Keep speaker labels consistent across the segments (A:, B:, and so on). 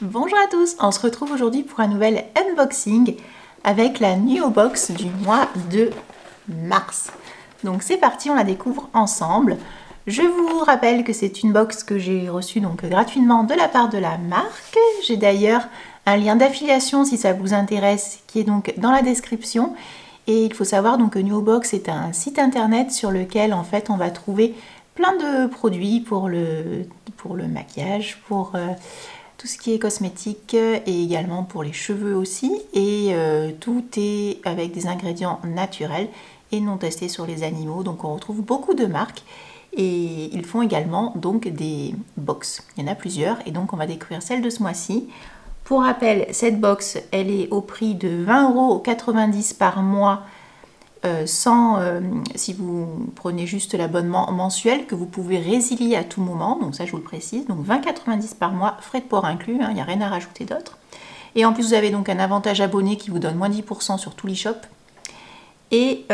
A: Bonjour à tous, on se retrouve aujourd'hui pour un nouvel unboxing avec la Nuo Box du mois de mars. Donc c'est parti, on la découvre ensemble. Je vous rappelle que c'est une box que j'ai reçue donc gratuitement de la part de la marque. J'ai d'ailleurs un lien d'affiliation si ça vous intéresse qui est donc dans la description. Et il faut savoir donc que Nuo Box est un site internet sur lequel en fait on va trouver plein de produits pour le maquillage, pour tout ce qui est cosmétique et également pour les cheveux aussi. Et tout est avec des ingrédients naturels et non testés sur les animaux. Donc on retrouve beaucoup de marques et ils font également donc des box. Il y en a plusieurs et donc on va découvrir celle de ce mois-ci. Pour rappel, cette box, elle est au prix de 20,90 € par mois. Si vous prenez juste l'abonnement mensuel que vous pouvez résilier à tout moment, donc ça je vous le précise, donc 20,90 € par mois, frais de port inclus, il n'y a rien à rajouter d'autre. Et en plus vous avez donc un avantage abonné qui vous donne moins 10% sur tout l'e-shop. Et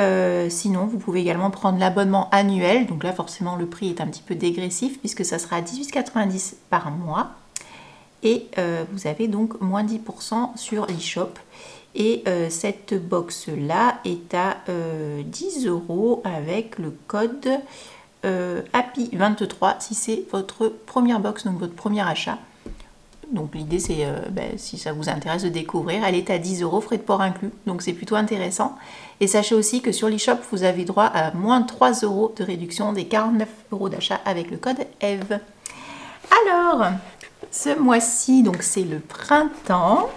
A: sinon vous pouvez également prendre l'abonnement annuel, donc là forcément le prix est un petit peu dégressif puisque ça sera 18,90 € par mois. Et vous avez donc moins 10% sur l'e-shop. Et cette box là est à 10 € avec le code HAPPY23 si c'est votre première box, donc votre premier achat. Donc l'idée c'est, si ça vous intéresse de découvrir, elle est à 10 €, frais de port inclus, donc c'est plutôt intéressant. Et sachez aussi que sur l'e-shop vous avez droit à moins 3 € de réduction des 49 € d'achat avec le code EVE. Alors, ce mois-ci, donc c'est le printemps.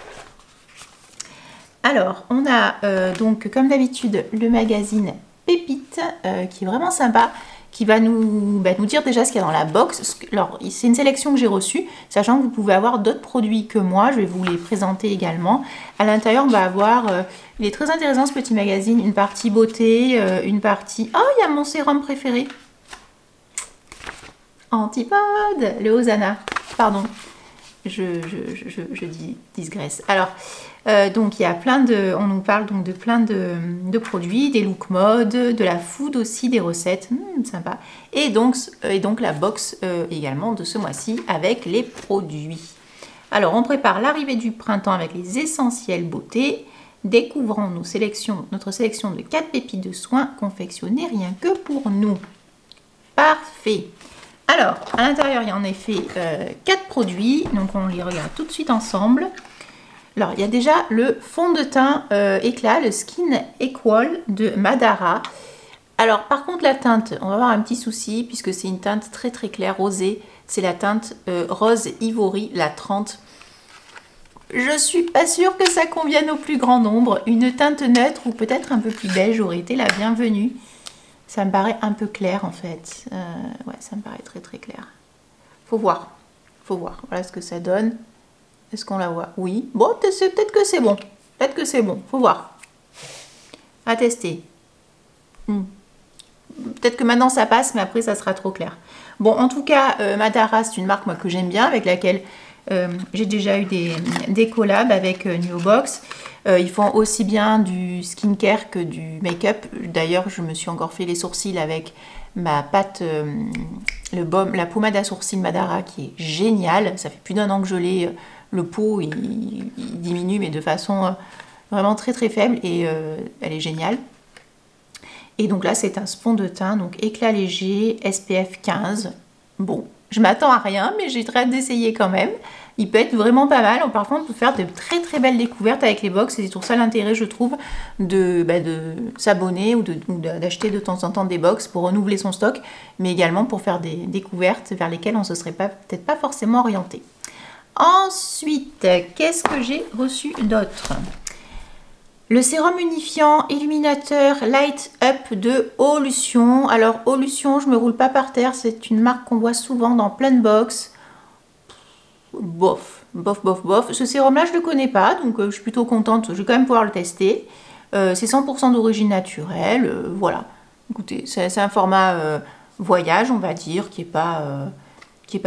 A: Alors, on a donc comme d'habitude le magazine Pépite qui est vraiment sympa, qui va nous dire déjà ce qu'il y a dans la box. Alors, c'est une sélection que j'ai reçue, sachant que vous pouvez avoir d'autres produits que moi. Je vais vous les présenter également. À l'intérieur, on va avoir, il est très intéressant ce petit magazine, une partie beauté, une partie... Oh, il y a mon sérum préféré. Antipode, le Hosanna. Pardon. Je digresse. Alors, donc il y a plein de, on nous parle donc de plein de produits, des looks mode, de la food aussi, des recettes, sympa. Et donc la box également de ce mois-ci avec les produits. Alors, on prépare l'arrivée du printemps avec les essentiels beauté. Découvrons notre sélection de 4 pépites de soins confectionnées rien que pour nous. Parfait. Alors, à l'intérieur, il y a en effet 4 produits, donc on les regarde tout de suite ensemble. Alors, il y a déjà le fond de teint éclat, le Skin Equal de Madara. Alors, par contre, la teinte, on va avoir un petit souci, puisque c'est une teinte très très claire, rosée. C'est la teinte Rose Ivory, la 30. Je suis pas sûre que ça convienne au plus grand nombre. Une teinte neutre ou peut-être un peu plus beige aurait été la bienvenue. Ça me paraît un peu clair en fait. Ouais, ça me paraît très très clair. Faut voir. Faut voir. Voilà ce que ça donne. Est-ce qu'on la voit? Oui. Bon, peut-être que c'est bon. Peut-être que c'est bon. Faut voir. À tester. Peut-être que maintenant ça passe, mais après ça sera trop clair. Bon, en tout cas, Madara, c'est une marque moi, que j'aime bien, avec laquelle j'ai déjà eu des collabs avec Nuo Box. Ils font aussi bien du skincare que du make-up. D'ailleurs, je me suis encore fait les sourcils avec ma pâte, la pommade à sourcils Madara qui est géniale. Ça fait plus d'1 an que je l'ai. Le pot, il diminue, mais de façon vraiment très très faible et elle est géniale. Et donc là, c'est un fond de teint, donc éclat léger, SPF 15. Bon, je m'attends à rien, mais j'ai très hâte d'essayer quand même. Il peut être vraiment pas mal. Parfois, on peut faire de très très belles découvertes avec les box. Et c'est pour ça l'intérêt, je trouve, de s'abonner ou d'acheter de temps en temps des box pour renouveler son stock, mais également pour faire des découvertes vers lesquelles on ne se serait peut-être pas forcément orienté. Ensuite, qu'est-ce que j'ai reçu d'autre? Le sérum unifiant illuminateur Light Up de Olution. Alors Olution, je me roule pas par terre, c'est une marque qu'on voit souvent dans plein de box. Bof, bof, bof, bof. Ce sérum là je le connais pas, donc je suis plutôt contente, je vais quand même pouvoir le tester. C'est 100% d'origine naturelle, voilà. Écoutez, c'est un format voyage, on va dire, qui est pas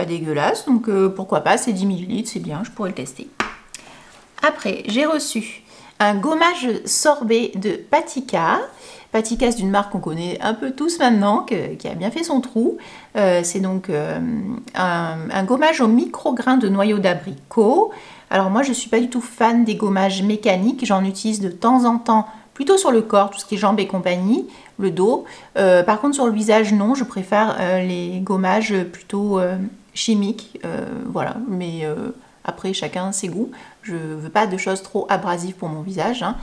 A: dégueulasse, donc pourquoi pas, c'est 10 ml, c'est bien, je pourrais le tester. Après, j'ai reçu un gommage sorbet de Patika. Patika, c'est d'une marque qu'on connaît un peu tous maintenant, qui a bien fait son trou. C'est donc un gommage au micro-grains de noyau d'abricot. Alors moi, je ne suis pas du tout fan des gommages mécaniques. J'en utilise de temps en temps, plutôt sur le corps, tout ce qui est jambes et compagnie, le dos. Par contre, sur le visage, non. Je préfère les gommages plutôt chimiques. Voilà, mais après, chacun ses goûts. Je ne veux pas de choses trop abrasives pour mon visage, hein.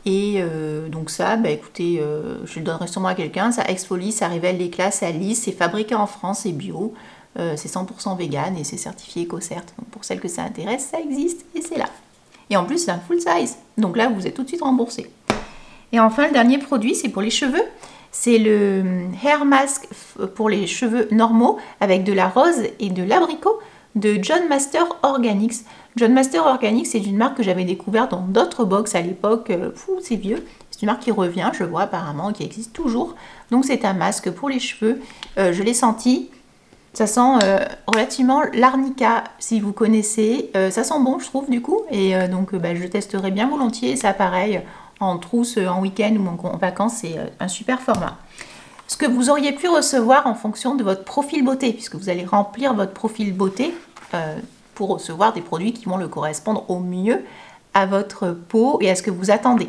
A: Et donc ça, bah écoutez, je le donnerai sûrement à quelqu'un. Ça exfolie, ça révèle l'éclat, ça lisse. C'est fabriqué en France, c'est bio. C'est 100% vegan et c'est certifié EcoCert. Donc pour celles que ça intéresse, ça existe et c'est là. Et en plus, c'est un full size. Donc là, vous êtes tout de suite remboursé. Et enfin, le dernier produit, c'est pour les cheveux. C'est le Hair Mask pour les cheveux normaux avec de la rose et de l'abricot de John Master Organics. John Master Organics, c'est une marque que j'avais découverte dans d'autres box à l'époque. C'est vieux. C'est une marque qui revient, je vois apparemment, qui existe toujours. Donc c'est un masque pour les cheveux. Je l'ai senti. Ça sent relativement l'arnica, si vous connaissez. Ça sent bon, je trouve, du coup. Et donc je testerai bien volontiers. Ça, pareil, en trousse, en week-end ou en vacances, c'est un super format. Ce que vous auriez pu recevoir en fonction de votre profil beauté, puisque vous allez remplir votre profil beauté pour recevoir des produits qui vont le correspondre au mieux à votre peau et à ce que vous attendez.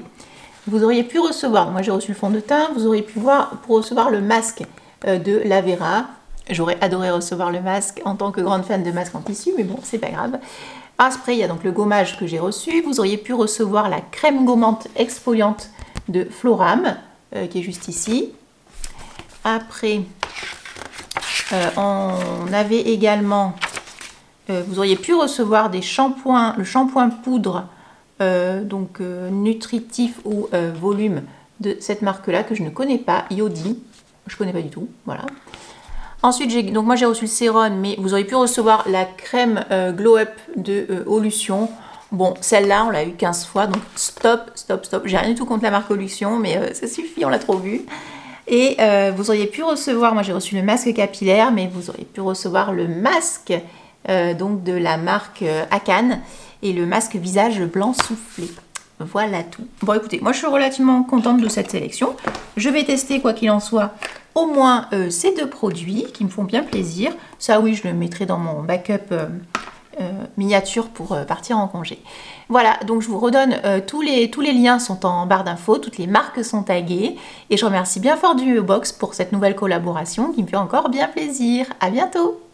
A: Vous auriez pu recevoir, moi j'ai reçu le fond de teint, vous auriez pu voir pour recevoir le masque de Lavera. J'aurais adoré recevoir le masque en tant que grande fan de masques en tissu, mais bon, c'est pas grave. Après, il y a donc le gommage que j'ai reçu. Vous auriez pu recevoir la crème gommante exfoliante de Floram, qui est juste ici. Après, on avait également, vous auriez pu recevoir des shampoings, le shampoing poudre, nutritif ou volume de cette marque-là que je ne connais pas, Yodi. Je ne connais pas du tout, voilà. Ensuite, donc moi j'ai reçu le sérum, mais vous auriez pu recevoir la crème Glow Up de Olution. Bon, celle-là, on l'a eu 15 fois, donc stop. J'ai rien du tout contre la marque Olution, mais ça suffit, on l'a trop vu. Et vous auriez pu recevoir, moi j'ai reçu le masque capillaire, mais vous auriez pu recevoir le masque donc de la marque Akan et le masque visage blanc soufflé. Voilà tout. Bon écoutez, moi je suis relativement contente de cette sélection. Je vais tester quoi qu'il en soit au moins ces deux produits qui me font bien plaisir. Ça oui, je le mettrai dans mon backup miniature pour partir en congé. Voilà, donc je vous redonne, tous les liens sont en barre d'infos, toutes les marques sont taguées. Et je remercie bien fort du Box pour cette nouvelle collaboration qui me fait encore bien plaisir. À bientôt!